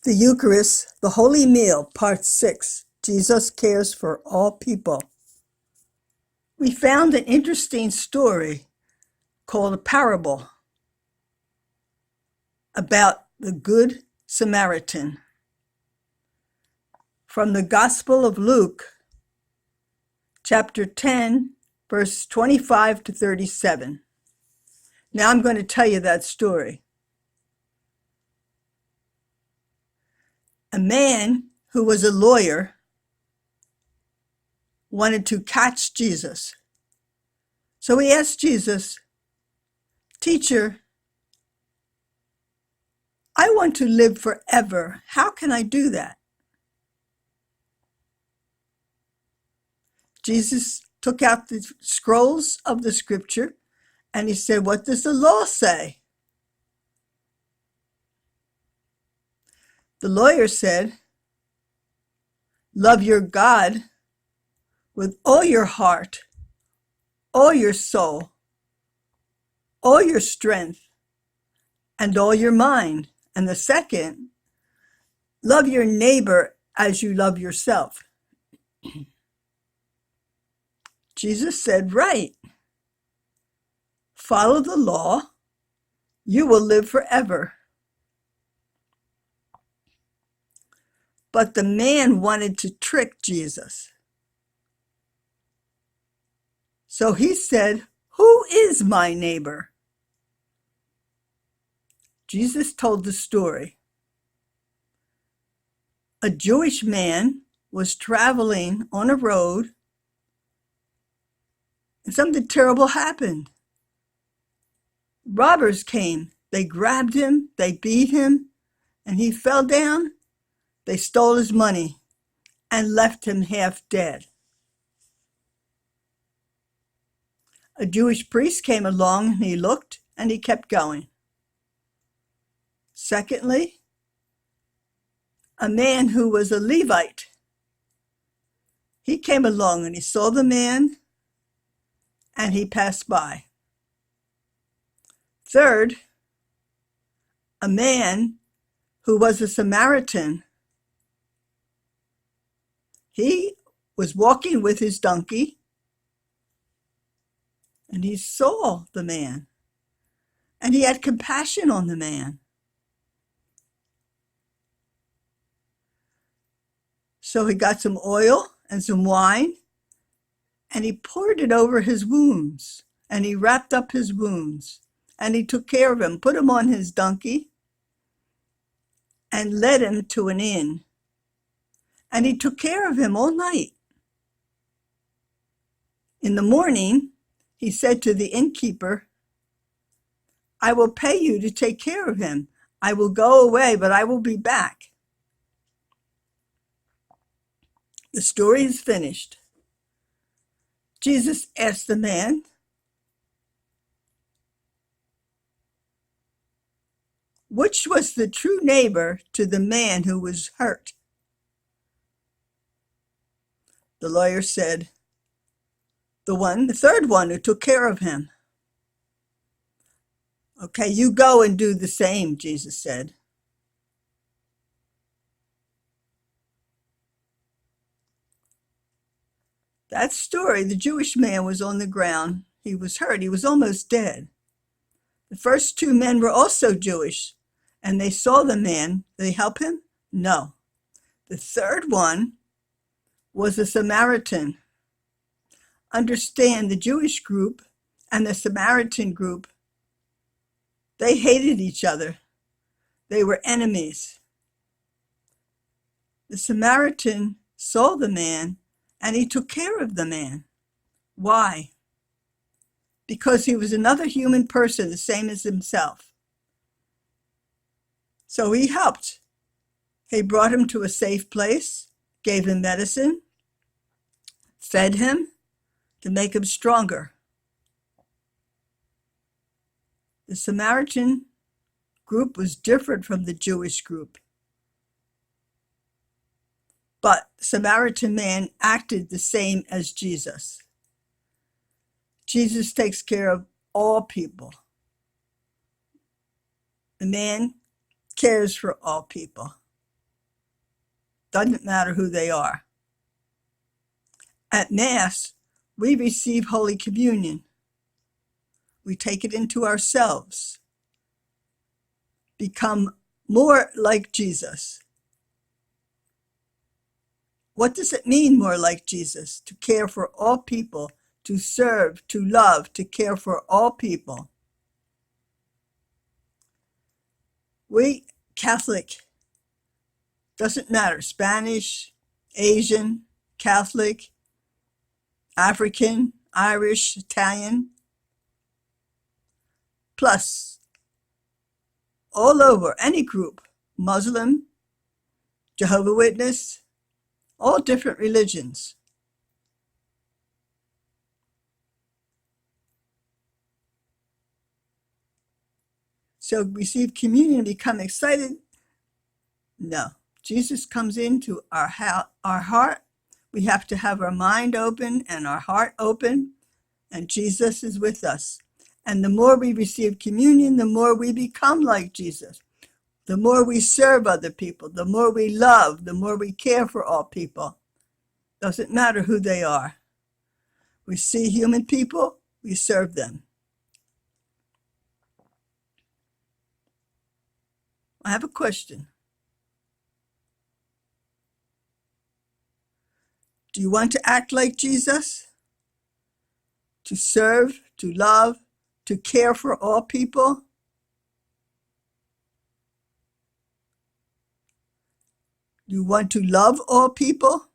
The Eucharist, the Holy Meal, Part 6. Jesus cares for all people. We found an interesting story called a parable about the Good Samaritan from the Gospel of Luke, chapter 10, verse 25 to 37. Now I'm going to tell you that story. A man who was a lawyer wanted to catch Jesus. So he asked Jesus, "Teacher, I want to live forever. How can I do that?" Jesus took out the scrolls of the scripture and he said, "What does the law say?" The lawyer said, "Love your God with all your heart, all your soul, all your strength, and all your mind. And the second, love your neighbor as you love yourself." Jesus said, "Right. Follow the law. You will live forever." But the man wanted to trick Jesus. So he said, "Who is my neighbor?" Jesus told the story. A Jewish man was traveling on a road and something terrible happened. Robbers came. They grabbed him, they beat him, and he fell down. They stole his money and left him half dead. A Jewish priest came along and he looked and he kept going. Secondly, a man who was a Levite, he came along and he saw the man and he passed by. Third, a man who was a Samaritan, he was walking with his donkey and he saw the man and he had compassion on the man. So he got some oil and some wine and he poured it over his wounds and he wrapped up his wounds and he took care of him, put him on his donkey and led him to an inn. And he took care of him all night. In the morning, he said to the innkeeper, "I will pay you to take care of him. I will go away, but I will be back." The story is finished. Jesus asked the man, which was the true neighbor to the man who was hurt? The lawyer said, the third one who took care of him. "Okay, you go and do the same," Jesus said. That story, the Jewish man was on the ground. He was hurt. He was almost dead. The first two men were also Jewish, and they saw the man. Did they help him? No. The third one was a Samaritan. Understand, the Jewish group and the Samaritan group, they hated each other. They were enemies. The Samaritan saw the man and he took care of the man. Why? Because he was another human person, the same as himself. So he helped. He brought him to a safe place, gave him medicine, fed him to make him stronger. The Samaritan group was different from the Jewish group. But the Samaritan man acted the same as Jesus. Jesus takes care of all people. The man cares for all people. Doesn't matter who they are. At Mass, we receive Holy Communion. We take it into ourselves, become more like Jesus. What does it mean, more like Jesus? To care for all people, to serve, to love, to care for all people. We Catholic, doesn't matter, Spanish, Asian, Catholic, African, Irish, Italian, plus all over, any group, Muslim, Jehovah's Witness, all different religions. So receive communion and become excited? No. Jesus comes into our heart. We have to have our mind open and our heart open, and Jesus is with us. And the more we receive communion, the more we become like Jesus. The more we serve other people, the more we love, the more we care for all people. Doesn't matter who they are. We see human people, we serve them. I have a question. Do you want to act like Jesus? To serve, to love, to care for all people? Do you want to love all people?